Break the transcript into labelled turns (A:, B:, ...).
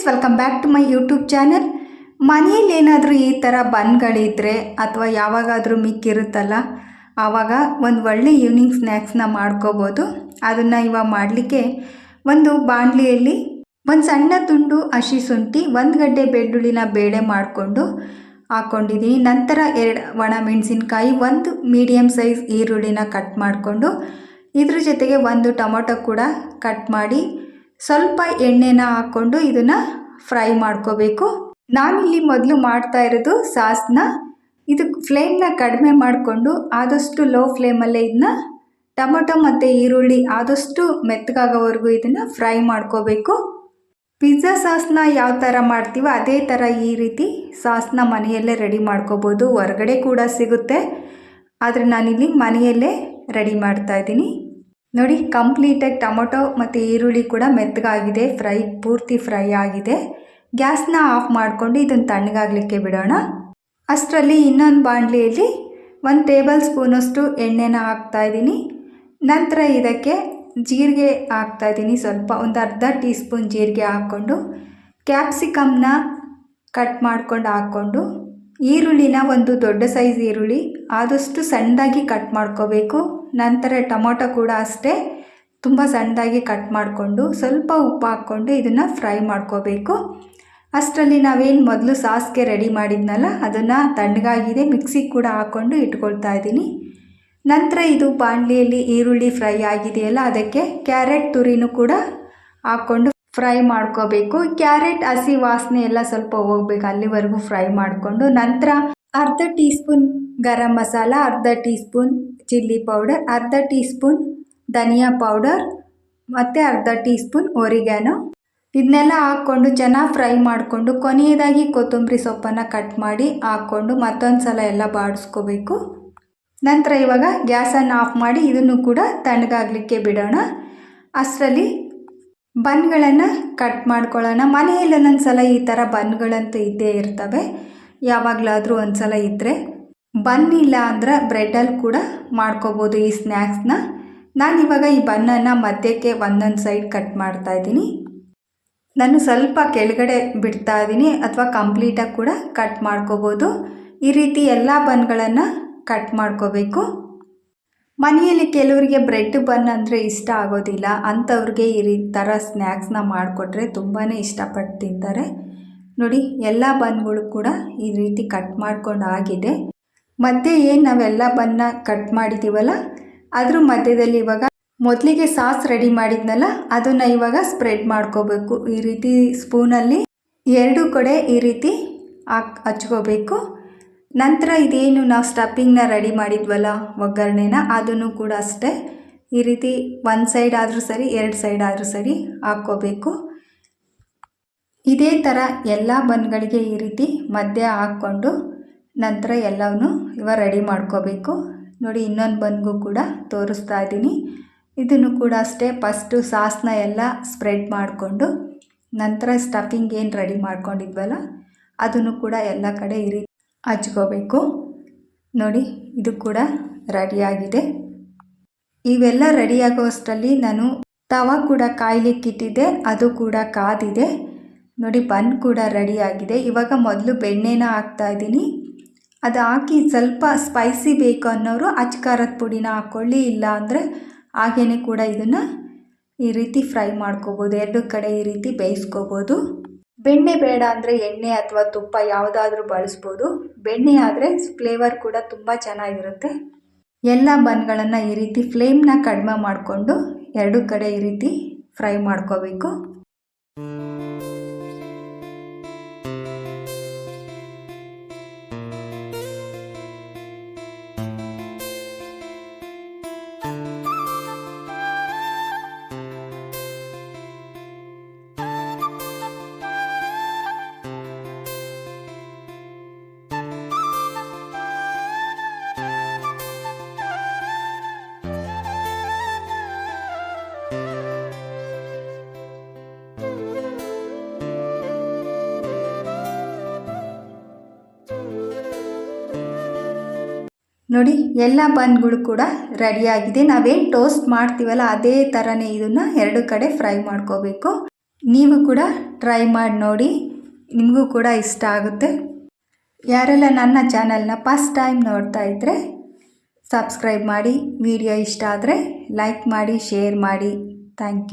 A: Friends, welcome back to my YouTube channel. ಮನೆಯಲ್ಲಿ ಏನಾದರೂ ಈ ಥರ ಬನ್ಗಳಿದ್ದರೆ ಅಥವಾ ಯಾವಾಗಾದರೂ ಮಿಕ್ಕಿರುತ್ತಲ್ಲ, ಆವಾಗ ಒಂದು ಒಳ್ಳೆ ಈವ್ನಿಂಗ್ ಸ್ನ್ಯಾಕ್ಸ್ನ ಮಾಡ್ಕೋಬೋದು. ಅದನ್ನು ಇವಾಗ ಮಾಡಲಿಕ್ಕೆ ಒಂದು ಬಾಣಲಿಯಲ್ಲಿ ಒಂದು ಸಣ್ಣ ತುಂಡು ಹಸಿ ಶುಂಠಿ, ಒಂದು ಗಡ್ಡೆ ಬೆಳ್ಳುಳ್ಳಿನ ಬೇಳೆ ಮಾಡಿಕೊಂಡು ಹಾಕ್ಕೊಂಡಿದ್ದೀನಿ. ನಂತರ 2 ಒಣ ಮೆಣಸಿನ್ಕಾಯಿ, ಒಂದು ಮೀಡಿಯಮ್ ಸೈಜ್ ಈರುಳ್ಳಿನ ಕಟ್ ಮಾಡಿಕೊಂಡು, ಇದ್ರ ಜೊತೆಗೆ ಒಂದು ಟೊಮೊಟೊ ಕೂಡ ಕಟ್ ಮಾಡಿ ಸ್ವಲ್ಪ ಎಣ್ಣೆನ ಹಾಕ್ಕೊಂಡು ಇದನ್ನು ಫ್ರೈ ಮಾಡ್ಕೋಬೇಕು. ನಾನಿಲ್ಲಿ ಮೊದಲು ಮಾಡ್ತಾ ಇರೋದು ಸಾಸ್ನ. ಇದು ಫ್ಲೇಮ್ನ ಕಡಿಮೆ ಮಾಡಿಕೊಂಡು ಆದಷ್ಟು ಲೋ ಫ್ಲೇಮಲ್ಲೇ ಇದನ್ನ ಟೊಮೊಟೊ ಮತ್ತು ಈರುಳ್ಳಿ ಆದಷ್ಟು ಮೆತ್ತಗಾಗೋವರೆಗೂ ಇದನ್ನು ಫ್ರೈ ಮಾಡ್ಕೋಬೇಕು. ಪಿಜ್ಜಾ ಸಾಸ್ನ ಯಾವ ಥರ ಮಾಡ್ತೀವೋ ಅದೇ ಥರ ಈ ರೀತಿ ಸಾಸ್ನ ಮನೆಯಲ್ಲೇ ರೆಡಿ ಮಾಡ್ಕೋಬೋದು. ಹೊರಗಡೆ ಕೂಡ ಸಿಗುತ್ತೆ, ಆದರೆ ನಾನಿಲ್ಲಿ ಮನೆಯಲ್ಲೇ ರೆಡಿ ಮಾಡ್ತಾ ಇದ್ದೀನಿ. ನೋಡಿ, ಕಂಪ್ಲೀಟಾಗಿ ಟೊಮೊಟೊ ಮತ್ತು ಈರುಳ್ಳಿ ಕೂಡ ಮೆತ್ತಗಾಗಿದೆ, ಪೂರ್ತಿ ಫ್ರೈ ಆಗಿದೆ. ಗ್ಯಾಸ್ನ ಆಫ್ ಮಾಡಿಕೊಂಡು ಇದನ್ನು ತಣ್ಣಗಾಗಲಿಕ್ಕೆ ಬಿಡೋಣ. ಅಷ್ಟರಲ್ಲಿ ಇನ್ನೊಂದು ಬಾಣಲಿಯಲ್ಲಿ 1 ಟೇಬಲ್ ಸ್ಪೂನಷ್ಟು ಎಣ್ಣೆನ ಹಾಕ್ತಾಯಿದ್ದೀನಿ. ನಂತರ ಇದಕ್ಕೆ ಜೀರಿಗೆ ಹಾಕ್ತಾಯಿದ್ದೀನಿ, ಸ್ವಲ್ಪ ಒಂದು ಅರ್ಧ ಟೀ ಸ್ಪೂನ್ ಜೀರಿಗೆ ಹಾಕ್ಕೊಂಡು, ಕ್ಯಾಪ್ಸಿಕಮ್ನ ಕಟ್ ಮಾಡ್ಕೊಂಡು ಹಾಕ್ಕೊಂಡು, ಈರುಳ್ಳಿನ ಒಂದು ದೊಡ್ಡ ಸೈಜ್ ಈರುಳ್ಳಿ ಆದಷ್ಟು ಸಣ್ಣದಾಗಿ ಕಟ್ ಮಾಡ್ಕೋಬೇಕು. ನಂತರ ಟೊಮೊಟೊ ಕೂಡ ಅಷ್ಟೇ ತುಂಬ ಸಣ್ಣದಾಗಿ ಕಟ್ ಮಾಡಿಕೊಂಡು ಸ್ವಲ್ಪ ಉಪ್ಪು ಹಾಕ್ಕೊಂಡು ಇದನ್ನು ಫ್ರೈ ಮಾಡ್ಕೋಬೇಕು. ಅಷ್ಟರಲ್ಲಿ ನಾವೇನು ಮೊದಲು ಸಾಸ್ಗೆ ರೆಡಿ ಮಾಡಿದ್ನಲ್ಲ ಅದನ್ನು ತಣ್ಣಗಾಗಿದೆ ಮಿಕ್ಸಿಗೆ ಕೂಡ ಹಾಕ್ಕೊಂಡು ಇಟ್ಕೊಳ್ತಾ ಇದ್ದೀನಿ. ನಂತರ ಇದು ಬಾಣಲಿಯಲ್ಲಿ ಈರುಳ್ಳಿ ಫ್ರೈ ಆಗಿದೆಯಲ್ಲ, ಅದಕ್ಕೆ ಕ್ಯಾರೆಟ್ ತುರಿನೂ ಕೂಡ ಹಾಕ್ಕೊಂಡು ಫ್ರೈ ಮಾಡ್ಕೋಬೇಕು. ಕ್ಯಾರೆಟ್ ಹಸಿ ವಾಸನೆ ಎಲ್ಲ ಸ್ವಲ್ಪ ಹೋಗ್ಬೇಕು, ಅಲ್ಲಿವರೆಗೂ ಫ್ರೈ ಮಾಡಿಕೊಂಡು, ನಂತರ ಅರ್ಧ ಟೀ ಸ್ಪೂನ್ ಗರಂ ಮಸಾಲ, ಅರ್ಧ ಟೀ ಸ್ಪೂನ್ ಚಿಲ್ಲಿ ಪೌಡರ್, ಅರ್ಧ ಟೀ ಸ್ಪೂನ್ ಧನಿಯಾ ಪೌಡರ್ ಮತ್ತು ಅರ್ಧ ಟೀ ಸ್ಪೂನ್ ಒರಿಗ್ಯಾನೋ ಇದನ್ನೆಲ್ಲ ಹಾಕ್ಕೊಂಡು ಚೆನ್ನಾಗಿ ಫ್ರೈ ಮಾಡಿಕೊಂಡು, ಕೊನೆಯದಾಗಿ ಕೊತ್ತಂಬರಿ ಸೊಪ್ಪನ್ನು ಕಟ್ ಮಾಡಿ ಹಾಕ್ಕೊಂಡು ಮತ್ತೊಂದು ಸಲ ಎಲ್ಲ ಬಾಡಿಸ್ಕೋಬೇಕು. ನಂತರ ಇವಾಗ ಗ್ಯಾಸನ್ನು ಆಫ್ ಮಾಡಿ ಇದನ್ನು ಕೂಡ ತಣ್ಣಗಾಗಲಿಕ್ಕೆ ಬಿಡೋಣ. ಅಷ್ಟರಲ್ಲಿ ಬನ್ಗಳನ್ನು ಕಟ್ ಮಾಡ್ಕೊಳ್ಳೋಣ. ಮನೆಯಲ್ಲಿ ಒಂದೊಂದು ಸಲ ಈ ಥರ ಬನ್ಗಳಂತೂ ಇದ್ದೇ ಇರ್ತವೆ, ಯಾವಾಗಲಾದರೂ ಒಂದು ಸಲ ಇದ್ದರೆ. ಬನ್ ಇಲ್ಲ ಅಂದರೆ ಬ್ರೆಡ್ಡಲ್ಲಿ ಕೂಡ ಮಾಡ್ಕೋಬೋದು ಈ ಸ್ನ್ಯಾಕ್ಸ್ನ. ನಾನಿವಾಗ ಈ ಬನ್ನನ್ನು ಮಧ್ಯಕ್ಕೆ ಒಂದೊಂದು ಸೈಡ್ ಕಟ್ ಮಾಡ್ತಾಯಿದ್ದೀನಿ. ನಾನು ಸ್ವಲ್ಪ ಕೆಳಗಡೆ ಬಿಡ್ತಾ ಇದ್ದೀನಿ, ಅಥವಾ ಕಂಪ್ಲೀಟಾಗಿ ಕೂಡ ಕಟ್ ಮಾಡ್ಕೋಬೋದು. ಈ ರೀತಿ ಎಲ್ಲ ಬನ್ಗಳನ್ನು ಕಟ್ ಮಾಡ್ಕೋಬೇಕು. ಮನೆಯಲ್ಲಿ ಕೆಲವರಿಗೆ ಬ್ರೆಡ್ ಬನ್ ಅಂದರೆ ಇಷ್ಟ ಆಗೋದಿಲ್ಲ, ಅಂಥವ್ರಿಗೆ ಈ ಥರ ಸ್ನ್ಯಾಕ್ಸ್ನ ಮಾಡಿಕೊಟ್ರೆ ತುಂಬಾ ಇಷ್ಟಪಟ್ಟು ತಿಂತಾರೆ. ನೋಡಿ, ಎಲ್ಲ ಬನ್ಗಳು ಕೂಡ ಈ ರೀತಿ ಕಟ್ ಮಾಡ್ಕೊಂಡು ಆಗಿದೆ. ಮಧ್ಯೆ ಏನು ನಾವೆಲ್ಲ ಬನ್ನ ಕಟ್ ಮಾಡಿದ್ದೀವಲ್ಲ ಅದ್ರ ಮಧ್ಯದಲ್ಲಿ ಇವಾಗ ಮೊದಲಿಗೆ ಸಾಸ್ ರೆಡಿ ಮಾಡಿದ್ನಲ್ಲ ಅದನ್ನು ಇವಾಗ ಸ್ಪ್ರೆಡ್ ಮಾಡ್ಕೋಬೇಕು. ಈ ರೀತಿ ಸ್ಪೂನಲ್ಲಿ 2 ಕಡೆ ಈ ರೀತಿ ಹಚ್ಕೋಬೇಕು. ನಂತರ ಇದೇನು ನಾವು ಸ್ಟಫಿಂಗ್ನ ರೆಡಿ ಮಾಡಿದ್ವಲ್ಲ ಒಗ್ಗರಣೆನ, ಅದನ್ನು ಕೂಡ ಅಷ್ಟೇ ಈ ರೀತಿ 1 ಸೈಡ್ ಆದರೂ ಸರಿ 2 ಸೈಡ್ ಆದರೂ ಸರಿ ಹಾಕ್ಕೋಬೇಕು. ಇದೇ ಥರ ಎಲ್ಲ ಬನ್ಗಳಿಗೆ ಈ ರೀತಿ ಮಧ್ಯ ಹಾಕ್ಕೊಂಡು ನಂತರ ಎಲ್ಲವನ್ನೂ ಇವಾಗ ರೆಡಿ ಮಾಡ್ಕೋಬೇಕು. ನೋಡಿ, ಇನ್ನೊಂದು ಬನ್ಗೂ ಕೂಡ ತೋರಿಸ್ತಾ ಇದ್ದೀನಿ. ಇದನ್ನು ಕೂಡ ಅಷ್ಟೇ ಫಸ್ಟು ಸಾಸ್ನ ಎಲ್ಲ ಸ್ಪ್ರೆಡ್ ಮಾಡಿಕೊಂಡು, ನಂತರ ಸ್ಟಫಿಂಗ್ ಏನು ರೆಡಿ ಮಾಡ್ಕೊಂಡಿದ್ವಲ್ಲ ಅದನ್ನು ಕೂಡ ಎಲ್ಲ ಕಡೆ ಈ ರೀತಿ ಹಚ್ಕೋಬೇಕು. ನೋಡಿ, ಇದು ಕೂಡ ರೆಡಿಯಾಗಿದೆ. ಇವೆಲ್ಲ ರೆಡಿಯಾಗೋ ಅಷ್ಟರಲ್ಲಿ ನಾನು ತವಾ ಕೂಡ ಕಾಯ್ಲಿಕ್ಕಿಟ್ಟಿದ್ದೆ, ಅದು ಕೂಡ ಕಾದಿದೆ. ನೋಡಿ, ಬನ್ ಕೂಡ ರೆಡಿಯಾಗಿದೆ. ಇವಾಗ ಮೊದಲು ಬೆಣ್ಣೆನ ಹಾಕ್ತಾಯಿದ್ದೀನಿ. ಅದು ಹಾಕಿ ಸ್ವಲ್ಪ ಸ್ಪೈಸಿ ಬೇಕು ಅನ್ನೋರು ಅಚ್ಕಾರದ ಪುಡಿನ ಹಾಕ್ಕೊಳ್ಳಿ, ಇಲ್ಲ ಅಂದರೆ ಹಾಗೇ ಕೂಡ ಇದನ್ನು ಈ ರೀತಿ ಫ್ರೈ ಮಾಡ್ಕೋಬೋದು. 2 ಕಡೆ ಈ ರೀತಿ ಬೇಯಿಸ್ಕೋಬೋದು. ಬೆಣ್ಣೆ ಬೇಡ ಅಂದರೆ ಎಣ್ಣೆ ಅಥವಾ ತುಪ್ಪ ಯಾವುದಾದ್ರೂ ಬಳಸ್ಬೋದು. ಬೆಣ್ಣೆ ಆದರೆ ಫ್ಲೇವರ್ ಕೂಡ ತುಂಬ ಚೆನ್ನಾಗಿರುತ್ತೆ. ಎಲ್ಲ ಬನ್ಗಳನ್ನು ಈ ರೀತಿ ಫ್ಲೇಮ್ನ ಕಡಿಮೆ ಮಾಡಿಕೊಂಡು 2 ಕಡೆ ಈ ರೀತಿ ಫ್ರೈ ಮಾಡ್ಕೋಬೇಕು. ನೋಡಿ, ಎಲ್ಲ ಬನ್ಗಳು ಕೂಡ ರೆಡಿಯಾಗಿದೆ. ನಾವೇನು ಟೋಸ್ಟ್ ಮಾಡ್ತೀವಲ್ಲ ಅದೇ ಥರನೇ ಇದನ್ನು 2 ಕಡೆ ಫ್ರೈ ಮಾಡ್ಕೋಬೇಕು. ನೀವು ಕೂಡ ಟ್ರೈ ಮಾಡಿ ನೋಡಿ, ನಿಮಗೂ ಕೂಡ ಇಷ್ಟ ಆಗುತ್ತೆ. ಯಾರೆಲ್ಲ ನನ್ನ ಚಾನಲ್ನ ಫಸ್ಟ್ ಟೈಮ್ ನೋಡ್ತಾ ಇದ್ದರೆ ಸಬ್ಸ್ಕ್ರೈಬ್ ಮಾಡಿ, ವಿಡಿಯೋ ಇಷ್ಟ ಆದರೆ ಲೈಕ್ ಮಾಡಿ, ಶೇರ್ ಮಾಡಿ. Thank you.